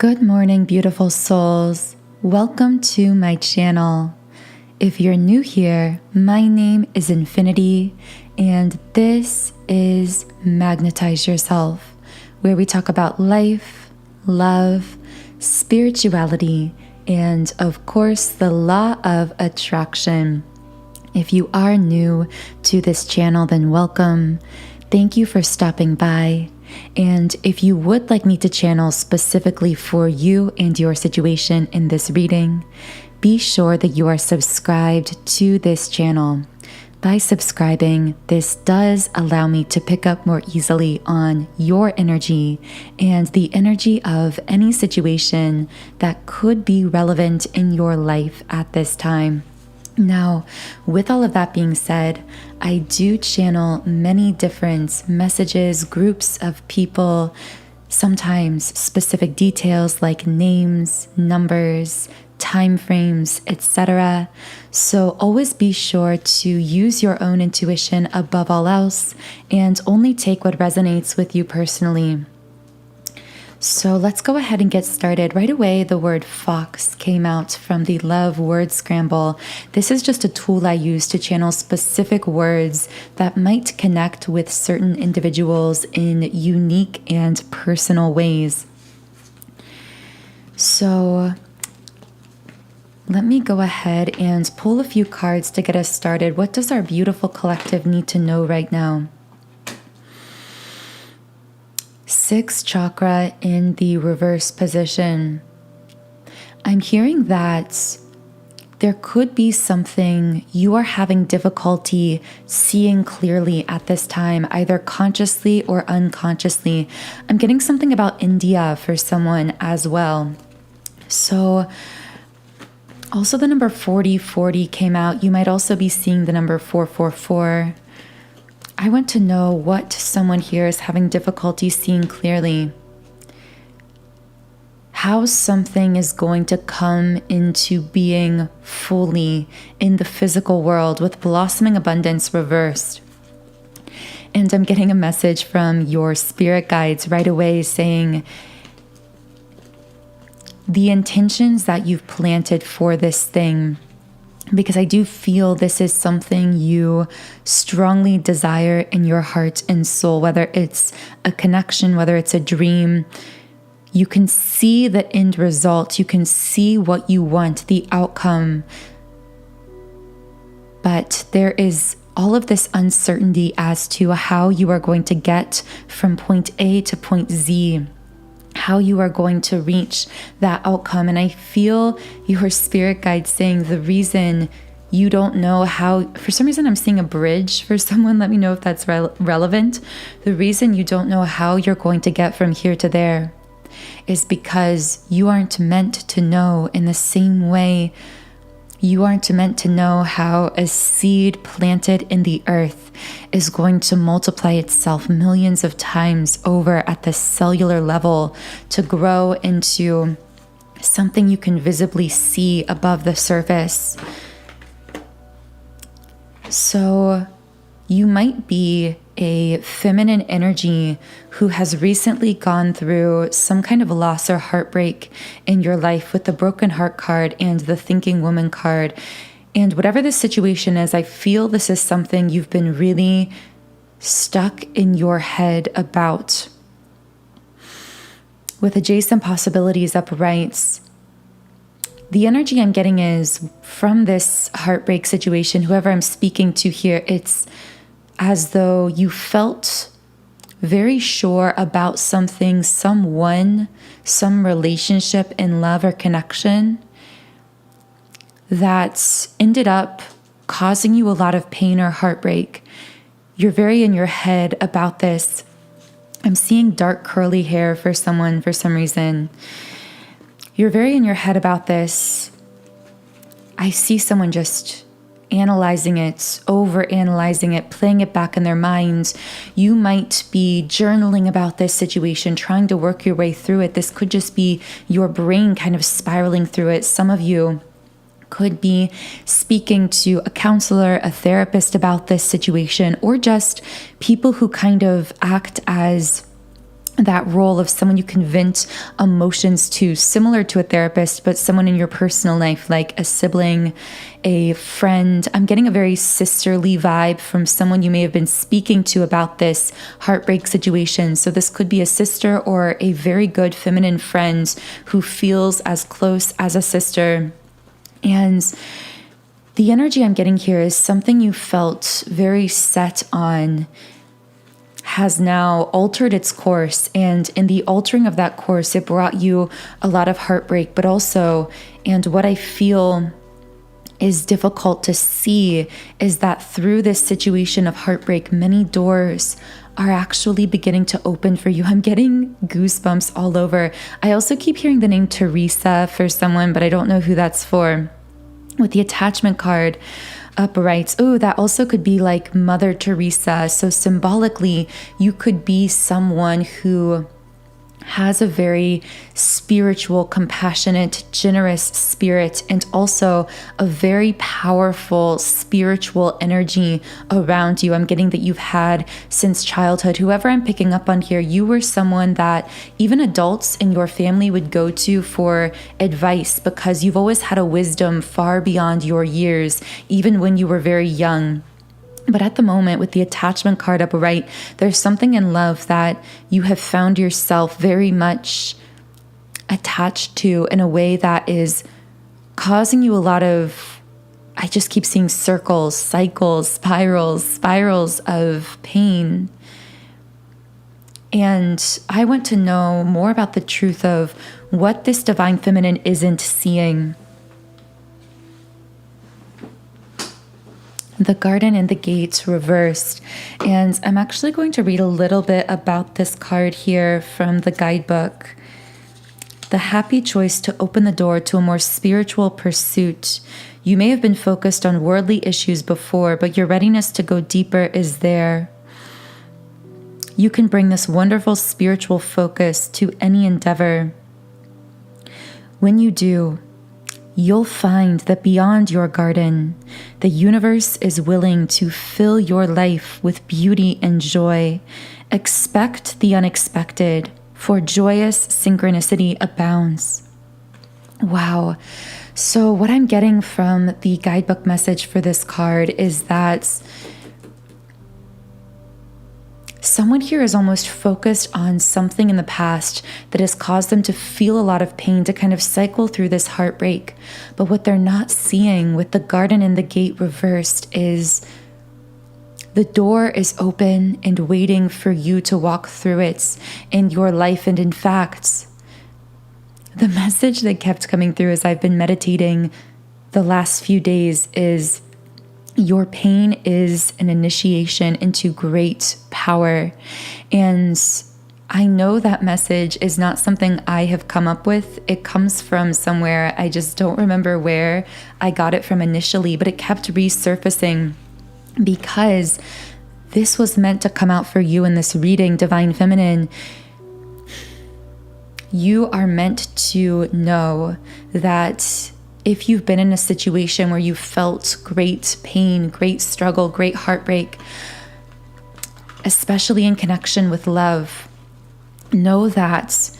Good morning, beautiful souls. Welcome to my channel. If you're new here, my name is Infinity, and this is Magnetize Yourself, where we talk about life, love, spirituality, and of course, the law of attraction. If you are new to this channel, then welcome. Thank you for stopping by. And if you would like me to channel specifically for you and your situation in this reading, be sure that you are subscribed to this channel. By subscribing, this does allow me to pick up more easily on your energy and the energy of any situation that could be relevant in your life at this time. Now, with all of that being said, I do channel many different messages, groups of people, sometimes specific details like names, numbers, time frames, etc. So always be sure to use your own intuition above all else and only take what resonates with you personally. So let's go ahead and get started. Right away, the word fox came out from the love word scramble. This is just a tool I use to channel specific words that might connect with certain individuals in unique and personal ways. So let me go ahead and pull a few cards to get us started. What does our beautiful collective need to know right now? Sixth chakra in the reverse position. I'm hearing that there could be something you are having difficulty seeing clearly at this time, either consciously or unconsciously. I'm getting something about India for someone as well. So also the number 4040 came out. You might also be seeing the number 444. I want to know what someone here is having difficulty seeing clearly. How something is going to come into being fully in the physical world with blossoming abundance reversed. And I'm getting a message from your spirit guides right away saying the intentions that you've planted for this thing, because I do feel this is something you strongly desire in your heart and soul, whether it's a connection, whether it's a dream. You can see the end result. You can see what you want, the outcome. But there is all of this uncertainty as to how you are going to get from point A to point Z, how you are going to reach that outcome. And I feel your spirit guide saying the reason you don't know how, for some reason I'm seeing a bridge for someone, let me know if that's relevant. The reason you don't know how you're going to get from here to there is because you aren't meant to know. In the same way you aren't meant to know how a seed planted in the earth is going to multiply itself millions of times over at the cellular level to grow into something you can visibly see above the surface. So you might be a feminine energy who has recently gone through some kind of loss or heartbreak in your life with the broken heart card and the thinking woman card. And whatever the situation is, I feel this is something you've been really stuck in your head about. With adjacent possibilities upright, the energy I'm getting is from this heartbreak situation, whoever I'm speaking to here, it's as though you felt very sure about something, someone, some relationship in love or connection that ended up causing you a lot of pain or heartbreak. You're very in your head about this. I'm seeing dark curly hair for someone for some reason. You're very in your head about this. I see someone just analyzing it, over-analyzing it, playing it back in their minds. You might be journaling about this situation, trying to work your way through it. This could just be your brain kind of spiraling through it. Some of you could be speaking to a counselor, a therapist about this situation, or just people who kind of act as that role of someone you can vent emotions to, similar to a therapist, but someone in your personal life, like a sibling, a friend. I'm getting a very sisterly vibe from someone you may have been speaking to about this heartbreak situation. So this could be a sister or a very good feminine friend who feels as close as a sister. And the energy I'm getting here is something you felt very set on has now altered its course. And in the altering of that course, it brought you a lot of heartbreak, but also, and what I feel is difficult to see is that through this situation of heartbreak, many doors are actually beginning to open for you. I'm getting goosebumps all over. I also keep hearing the name Teresa for someone, but I don't know who that's for. With the attachment card, uprights. Oh, that also could be like Mother Teresa. So symbolically, you could be someone who has a very spiritual, compassionate, generous spirit, and also a very powerful spiritual energy around you. I'm getting that you've had since childhood. Whoever I'm picking up on here, you were someone that even adults in your family would go to for advice because you've always had a wisdom far beyond your years, even when you were very young. But at the moment, with the attachment card upright, there's something in love that you have found yourself very much attached to in a way that is causing you a lot of, I just keep seeing circles, cycles, spirals of pain. And I want to know more about the truth of what this divine feminine isn't seeing. The garden and the gates reversed. And I'm actually going to read a little bit about this card here from the guidebook. The happy choice to open the door to a more spiritual pursuit. You may have been focused on worldly issues before, but your readiness to go deeper is there. You can bring this wonderful spiritual focus to any endeavor. When you do, you'll find that beyond your garden, the universe is willing to fill your life with beauty and joy. Expect the unexpected, for joyous synchronicity abounds. Wow. So what I'm getting from the guidebook message for this card is that someone here is almost focused on something in the past that has caused them to feel a lot of pain, to kind of cycle through this heartbreak. But what they're not seeing with the garden and the gate reversed is the door is open and waiting for you to walk through it in your life. And in fact, the message that kept coming through as I've been meditating the last few days is your pain is an initiation into great power. And I know that message is not something I have come up with. It comes from somewhere. I just don't remember where I got it from initially, but it kept resurfacing because this was meant to come out for you in this reading, Divine Feminine. You are meant to know that if you've been in a situation where you felt great pain, great struggle, great heartbreak, especially in connection with love, know that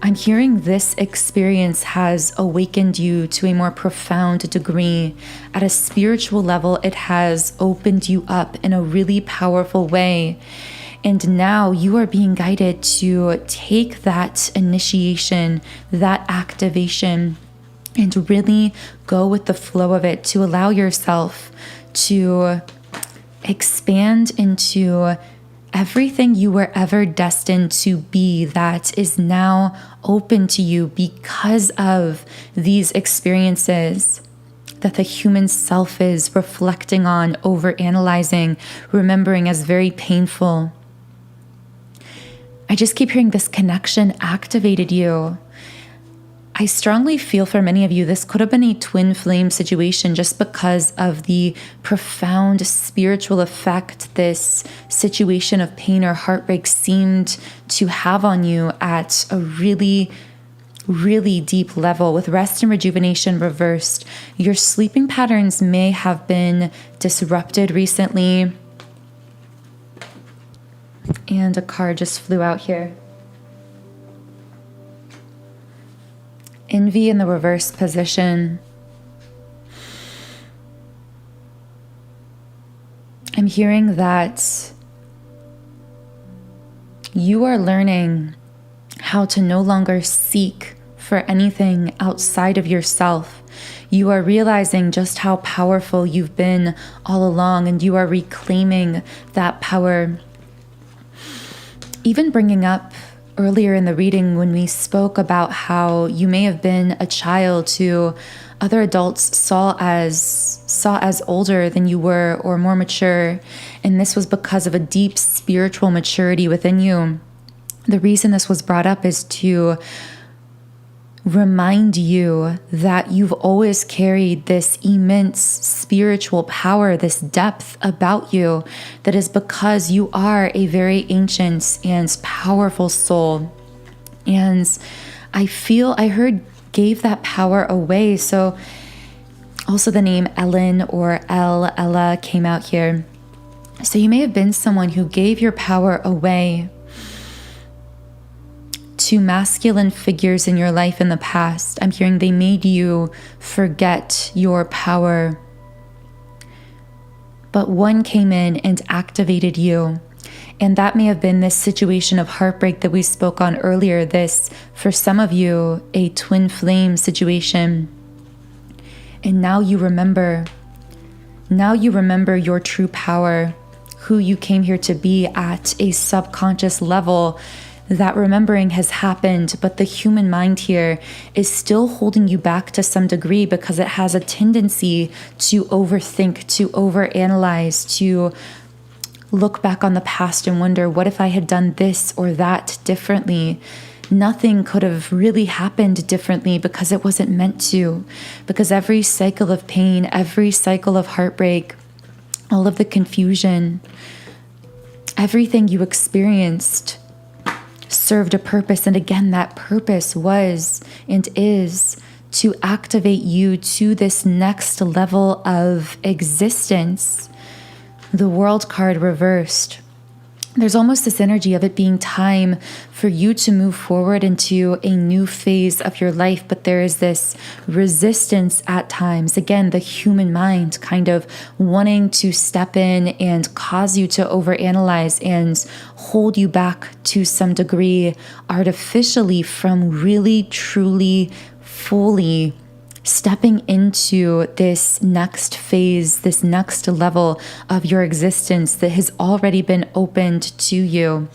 I'm hearing this experience has awakened you to a more profound degree. At a spiritual level, it has opened you up in a really powerful way. And now you are being guided to take that initiation, that activation, and really go with the flow of it, to allow yourself to expand into everything you were ever destined to be that is now open to you because of these experiences that the human self is reflecting on, overanalyzing, remembering as very painful. I just keep hearing this connection activated you. I strongly feel for many of you, this could have been a twin flame situation just because of the profound spiritual effect this situation of pain or heartbreak seemed to have on you at a really, really deep level. With rest and rejuvenation reversed, your sleeping patterns may have been disrupted recently. And a card just flew out here. Envy in the reverse position. I'm hearing that you are learning how to no longer seek for anything outside of yourself. You are realizing just how powerful you've been all along, and you are reclaiming that power. Even bringing up earlier in the reading when we spoke about how you may have been a child who other adults saw as older than you were or more mature, and this was because of a deep spiritual maturity within you. The reason this was brought up is to remind you that you've always carried this immense spiritual power, this depth about you, that is because you are a very ancient and powerful soul. And I heard gave that power away. So also the name Ellen or Ella came out here. So you may have been someone who gave your power away to masculine figures in your life in the past. I'm hearing they made you forget your power. But one came in and activated you. And that may have been this situation of heartbreak that we spoke on earlier. This, for some of you, a twin flame situation. And now you remember. Now you remember your true power, who you came here to be at a subconscious level. That remembering has happened, but the human mind here is still holding you back to some degree because it has a tendency to overthink, to overanalyze, to look back on the past and wonder, what if I had done this or that differently? Nothing could have really happened differently because it wasn't meant to. Because every cycle of pain, every cycle of heartbreak, all of the confusion, everything you experienced served a purpose. And again, that purpose was and is to activate you to this next level of existence. The World card reversed. There's almost this energy of it being time for you to move forward into a new phase of your life, but there is this resistance at times. Again, the human mind kind of wanting to step in and cause you to overanalyze and hold you back to some degree artificially from really, truly, fully stepping into this next phase, this next level of your existence that has already been opened to you.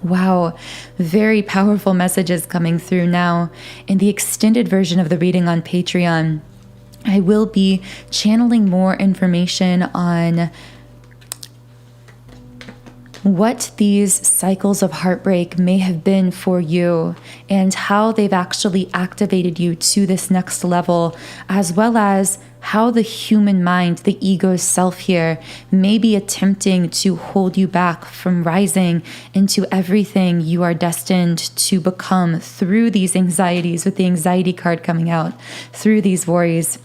Wow, very powerful messages coming through now. In the extended version of the reading on Patreon, I will be channeling more information on what these cycles of heartbreak may have been for you and how they've actually activated you to this next level, as well as how the human mind, the ego's self here, may be attempting to hold you back from rising into everything you are destined to become through these anxieties, with the anxiety card coming out, through these worries.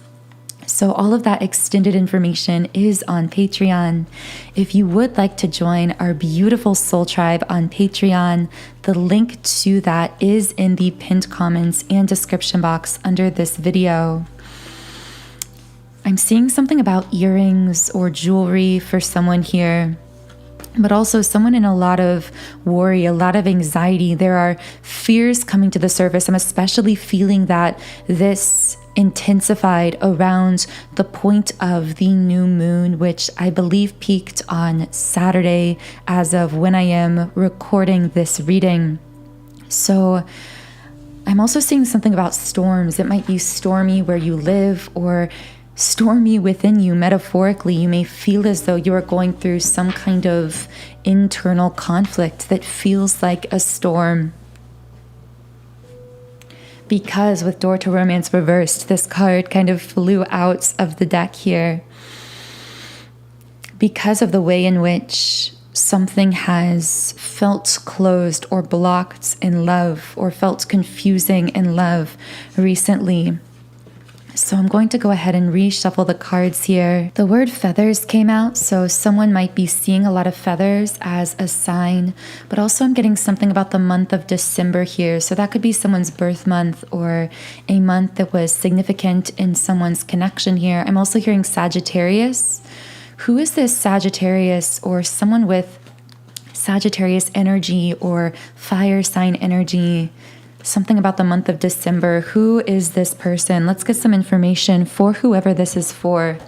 So all of that extended information is on Patreon. If you would like to join our beautiful soul tribe on Patreon, the link to that is in the pinned comments and description box under this video. I'm seeing something about earrings or jewelry for someone here, but also someone in a lot of worry, a lot of anxiety. There are fears coming to the surface. I'm especially feeling that this intensified around the point of the new moon, which I believe peaked on Saturday as of when I am recording this reading. So I'm also seeing something about storms. It might be stormy where you live or stormy within you. Metaphorically, you may feel as though you are going through some kind of internal conflict that feels like a storm. Because with Door to Romance reversed, this card kind of flew out of the deck here. Because of the way in which something has felt closed or blocked in love, or felt confusing in love recently, So I'm going to go ahead and reshuffle the cards here. The word feathers came out, so someone might be seeing a lot of feathers as a sign, but also I'm getting something about the month of December here. So that could be someone's birth month or a month that was significant in someone's connection here. I'm also hearing Sagittarius. Who is this Sagittarius or someone with Sagittarius energy or fire sign energy? Something about the month of December. Who is this person? Let's get some information for whoever this is for.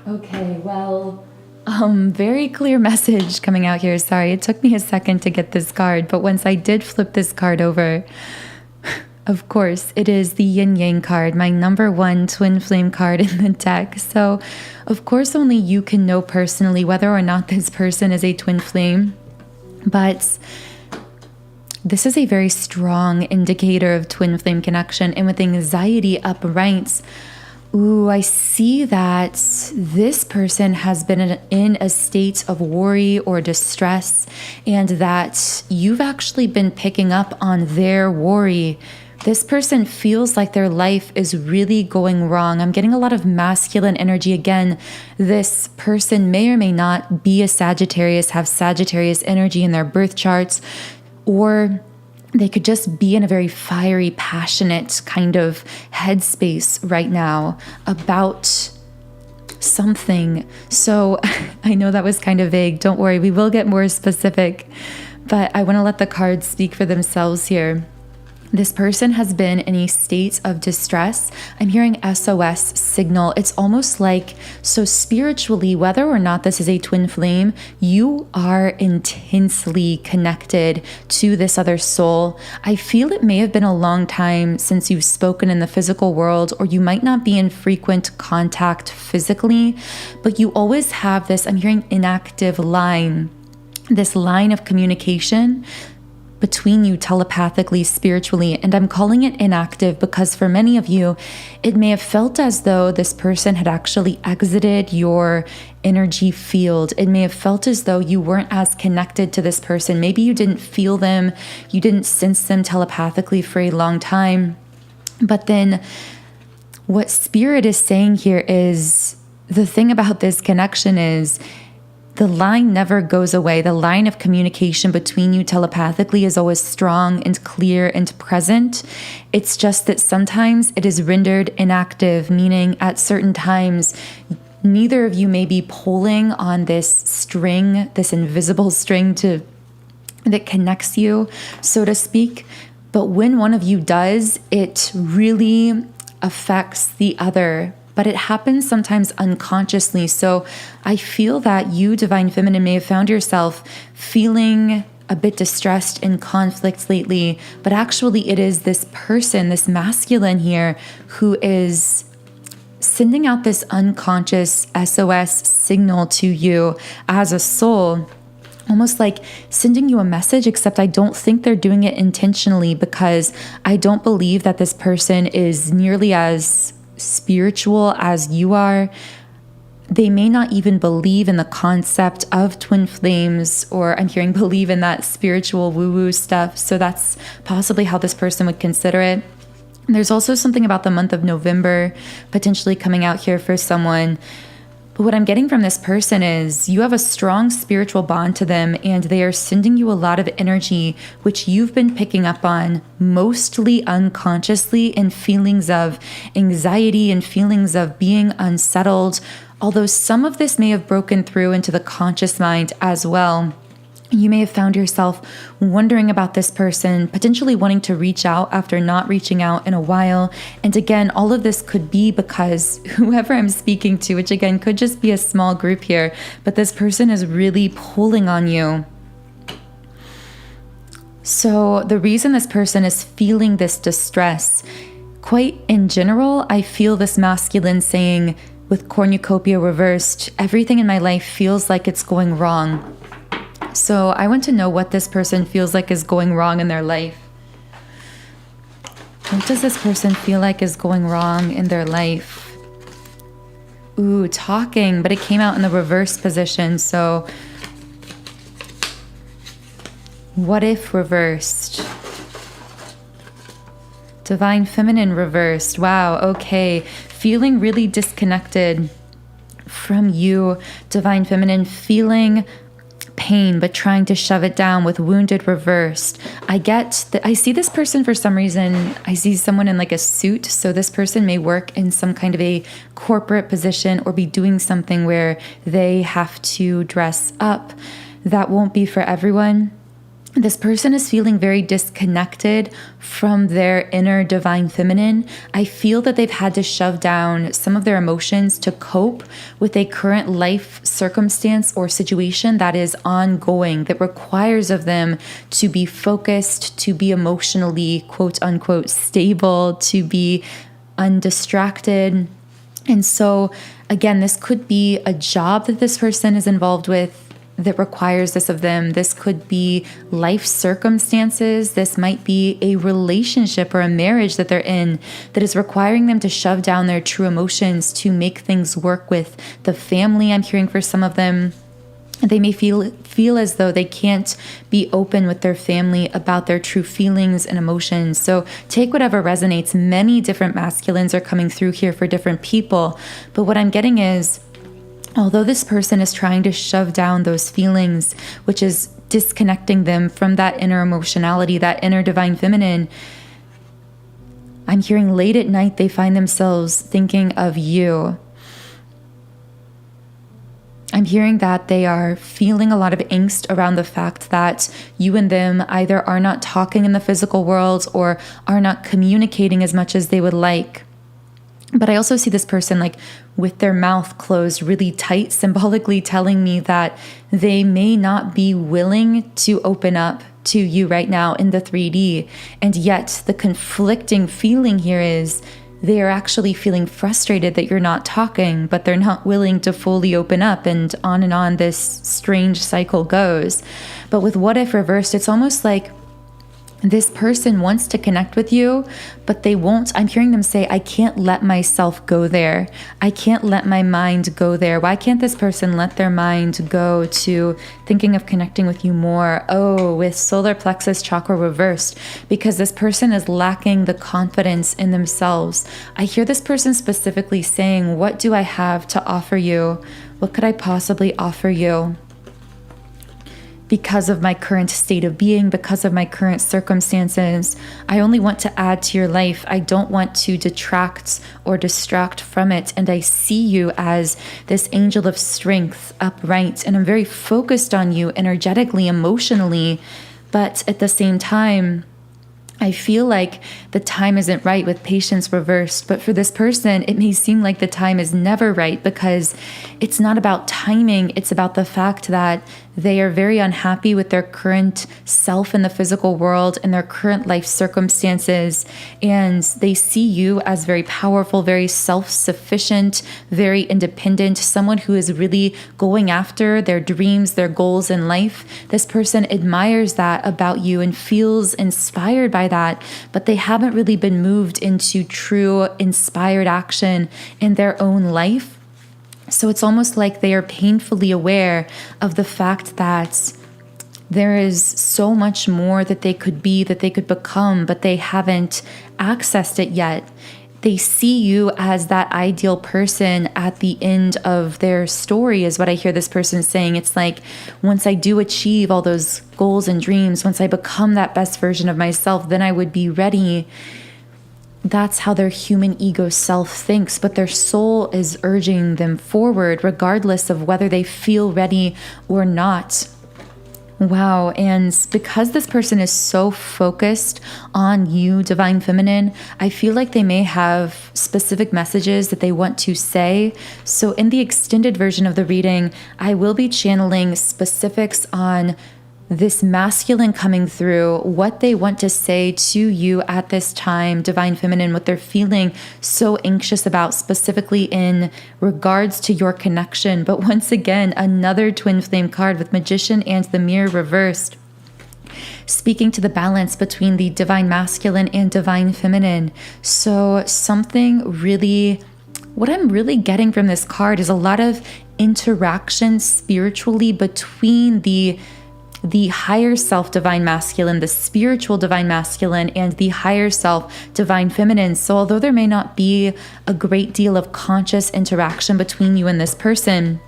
Okay, well, very clear message coming out here. Sorry, it took me a second to get this card, but once I did flip this card over, of course, it is the Yin Yang card, my number one twin flame card in the deck. So, of course, only you can know personally whether or not this person is a twin flame, but this is a very strong indicator of twin flame connection. And with anxiety upright, I see that this person has been in a state of worry or distress, and that you've actually been picking up on their worry. This person feels like their life is really going wrong. I'm getting a lot of masculine energy again. This person may or may not be a Sagittarius, have Sagittarius energy in their birth charts, or they could just be in a very fiery, passionate kind of headspace right now about something. So I know that was kind of vague. Don't worry, we will get more specific, but I want to let the cards speak for themselves here. This person has been in a state of distress. I'm hearing SOS signal. It's almost like, so spiritually, whether or not this is a twin flame, you are intensely connected to this other soul. I feel it may have been a long time since you've spoken in the physical world, or you might not be in frequent contact physically, but you always have this, I'm hearing inactive line, this line of communication between you telepathically, spiritually, and I'm calling it inactive because for many of you, it may have felt as though this person had actually exited your energy field. It may have felt as though you weren't as connected to this person. Maybe you didn't feel them, you didn't sense them telepathically for a long time. But then what Spirit is saying here is, the thing about this connection is, the line never goes away. The line of communication between you telepathically is always strong and clear and present. It's just that sometimes it is rendered inactive, meaning at certain times, neither of you may be pulling on this string, this invisible string that connects you, so to speak. But when one of you does, it really affects the other. But it happens sometimes unconsciously. So I feel that you, Divine Feminine, may have found yourself feeling a bit distressed in conflict lately, but actually it is this person, this masculine here, who is sending out this unconscious SOS signal to you as a soul, almost like sending you a message, except I don't think they're doing it intentionally, because I don't believe that this person is nearly as spiritual as you are. They may not even believe in the concept of twin flames, or I'm hearing believe in that spiritual woo-woo stuff. So that's possibly how this person would consider it. There's also something about the month of November potentially coming out here for someone. But what I'm getting from this person is you have a strong spiritual bond to them, and they are sending you a lot of energy, which you've been picking up on mostly unconsciously, in feelings of anxiety and feelings of being unsettled. Although some of this may have broken through into the conscious mind as well. You may have found yourself wondering about this person, potentially wanting to reach out after not reaching out in a while. And again, all of this could be because whoever I'm speaking to, which again could just be a small group here, but this person is really pulling on you. So the reason this person is feeling this distress, quite in general, I feel this masculine saying with cornucopia reversed, everything in my life feels like it's going wrong. So I want to know what this person feels like is going wrong in their life. What does this person feel like is going wrong in their life? Talking, but it came out in the reverse position. So what if reversed? Divine Feminine reversed. Wow, okay. Feeling really disconnected from you, Divine Feminine, feeling pain but trying to shove it down with wounded reversed. I see this person for some reason. I see someone in like a suit, so this person may work in some kind of a corporate position or be doing something where they have to dress up. That won't be for everyone. This person is feeling very disconnected from their inner Divine Feminine. I feel that they've had to shove down some of their emotions to cope with a current life circumstance or situation that is ongoing, that requires of them to be focused, to be emotionally, quote unquote, stable, to be undistracted. And so, again, this could be a job that this person is involved with that requires this of them. This could be life circumstances. This might be a relationship or a marriage that they're in that is requiring them to shove down their true emotions to make things work with the family. I'm hearing for some of them, they may feel as though they can't be open with their family about their true feelings and emotions. So take whatever resonates. Many different masculines are coming through here for different people. But what I'm getting is, although this person is trying to shove down those feelings, which is disconnecting them from that inner emotionality, that inner Divine Feminine, I'm hearing late at night they find themselves thinking of you. I'm hearing that they are feeling a lot of angst around the fact that you and them either are not talking in the physical world or are not communicating as much as they would like. But I also see this person like with their mouth closed really tight, symbolically telling me that they may not be willing to open up to you right now in the 3D. And yet the conflicting feeling here is they are actually feeling frustrated that you're not talking, but they're not willing to fully open up, and on this strange cycle goes. But with what if reversed, it's almost like this person wants to connect with you, but they won't. I'm hearing them say, I can't let myself go there. I can't let my mind go there. Why can't this person let their mind go to thinking of connecting with you more? Oh, with solar plexus chakra reversed, because this person is lacking the confidence in themselves. I hear this person specifically saying, what do I have to offer you? What could I possibly offer you? Because of my current state of being, because of my current circumstances, I only want to add to your life. I don't want to detract or distract from it. And I see you as this angel of strength, upright, and I'm very focused on you energetically, emotionally. But at the same time, I feel like the time isn't right with patience reversed, but for this person, it may seem like the time is never right because it's not about timing. It's about the fact that they are very unhappy with their current self in the physical world and their current life circumstances. And they see you as very powerful, very self-sufficient, very independent, someone who is really going after their dreams, their goals in life. This person admires that about you and feels inspired by that, but they haven't really been moved into true inspired action in their own life. So it's almost like they are painfully aware of the fact that there is so much more that they could be, that they could become, but they haven't accessed it yet. They see you as that ideal person at the end of their story, is what I hear this person saying. It's like, once I do achieve all those goals and dreams, once I become that best version of myself, then I would be ready. That's how their human ego self thinks, but their soul is urging them forward regardless of whether they feel ready or not. Wow. And because this person is so focused on you, Divine Feminine, I feel like they may have specific messages that they want to say. So in the extended version of the reading, I will be channeling specifics on this masculine coming through, what they want to say to you at this time, Divine Feminine, what they're feeling so anxious about, specifically in regards to your connection. But once again, another twin flame card with Magician and the Mirror reversed, speaking to the balance between the Divine Masculine and Divine Feminine. So what I'm really getting from this card is a lot of interaction spiritually between the the higher self divine masculine, the spiritual divine masculine, and the higher self divine feminine. So although there may not be a great deal of conscious interaction between you and this person,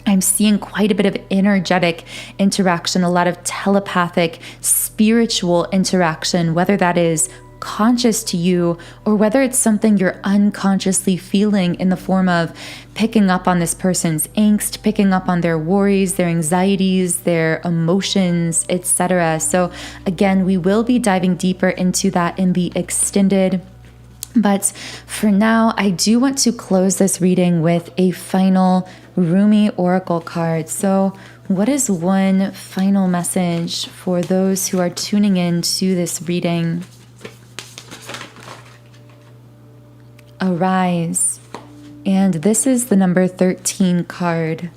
I'm seeing quite a bit of energetic interaction, a lot of telepathic, spiritual interaction, whether that is conscious to you or whether it's something you're unconsciously feeling in the form of picking up on this person's angst, picking up on their worries, their anxieties, their emotions, etc. So again, we will be diving deeper into that in the extended. But for now, I do want to close this reading with a final Rumi Oracle card. So what is one final message for those who are tuning in to this reading? Arise. And this is the number 13 card.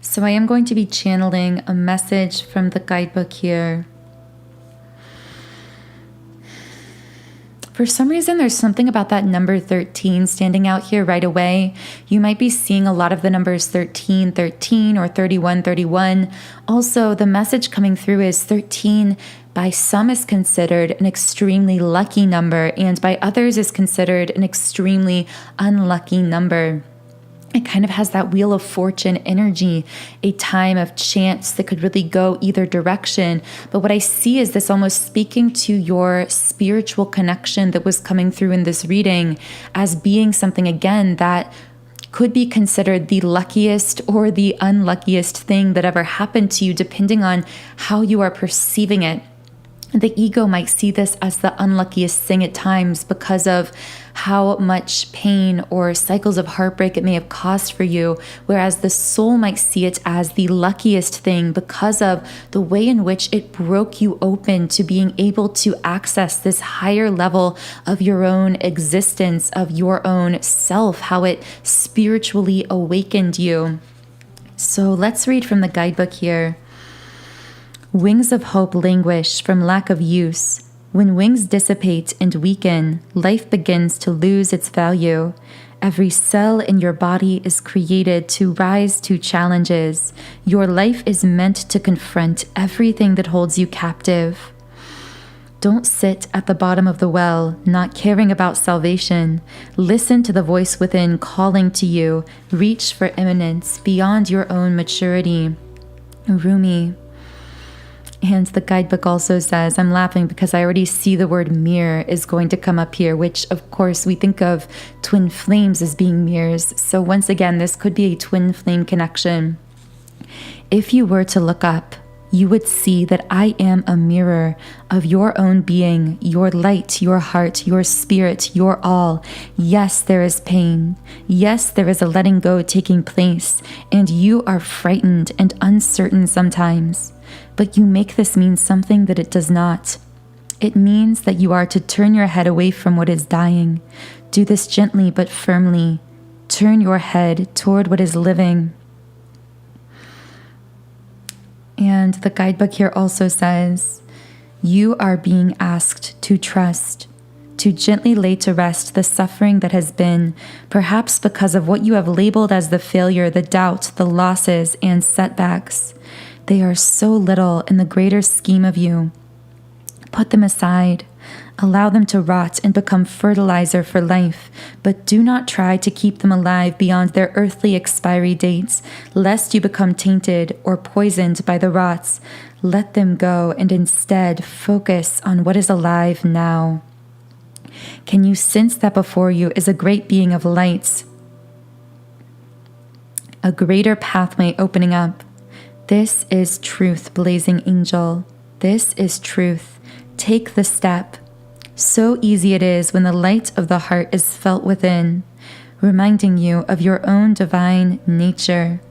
So I am going to be channeling a message from the guidebook here. For some reason, there's something about that number 13 standing out here right away. You might be seeing a lot of the numbers 13, 13 or 31, 31. Also, the message coming through is 13 by some is considered an extremely lucky number, and by others is considered an extremely unlucky number. It kind of has that Wheel of Fortune energy, a time of chance that could really go either direction. But what I see is this almost speaking to your spiritual connection that was coming through in this reading as being something, again, that could be considered the luckiest or the unluckiest thing that ever happened to you, depending on how you are perceiving it. The ego might see this as the unluckiest thing at times because of how much pain or cycles of heartbreak it may have caused for you, whereas the soul might see it as the luckiest thing because of the way in which it broke you open to being able to access this higher level of your own existence, of your own self, how it spiritually awakened you. So let's read from the guidebook here. Wings of hope languish from lack of use. When wings dissipate and weaken, life begins to lose its value. Every cell in your body is created to rise to challenges. Your life is meant to confront everything that holds you captive. Don't sit at the bottom of the well, not caring about salvation. Listen to the voice within calling to you. Reach for eminence beyond your own maturity. Rumi. And the guidebook also says, I'm laughing because I already see the word mirror is going to come up here, which of course we think of twin flames as being mirrors. So once again, this could be a twin flame connection. If you were to look up, you would see that I am a mirror of your own being, your light, your heart, your spirit, your all. Yes, there is pain. Yes, there is a letting go taking place, and you are frightened and uncertain sometimes. But you make this mean something that it does not. It means that you are to turn your head away from what is dying. Do this gently but firmly. Turn your head toward what is living. And the guidebook here also says, you are being asked to trust, to gently lay to rest the suffering that has been, perhaps because of what you have labeled as the failure, the doubt, the losses, and setbacks. They are so little in the greater scheme of you. Put them aside. Allow them to rot and become fertilizer for life, but do not try to keep them alive beyond their earthly expiry dates, lest you become tainted or poisoned by the rots. Let them go and instead focus on what is alive now. Can you sense that before you is a great being of light, a greater pathway opening up? This is truth, blazing angel. This is truth. Take the step. So easy it is when the light of the heart is felt within, reminding you of your own divine nature.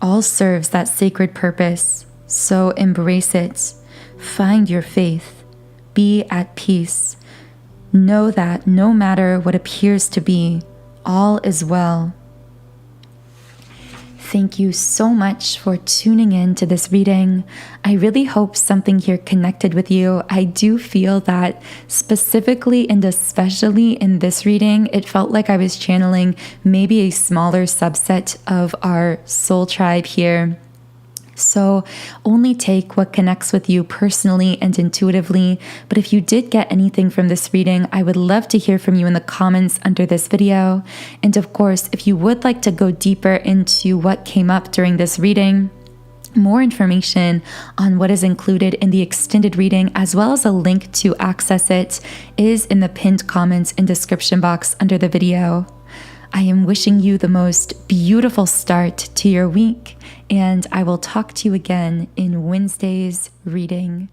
All serves that sacred purpose, so embrace it. Find your faith. Be at peace. Know that no matter what appears to be, all is well. Thank you so much for tuning in to this reading. I really hope something here connected with you. I do feel that specifically and especially in this reading, it felt like I was channeling maybe a smaller subset of our soul tribe here. So only take what connects with you personally and intuitively. But if you did get anything from this reading, I would love to hear from you in the comments under this video. And of course, if you would like to go deeper into what came up during this reading, more information on what is included in the extended reading, as well as a link to access it, is in the pinned comments and description box under the video. I am wishing you the most beautiful start to your week, and I will talk to you again in Wednesday's reading.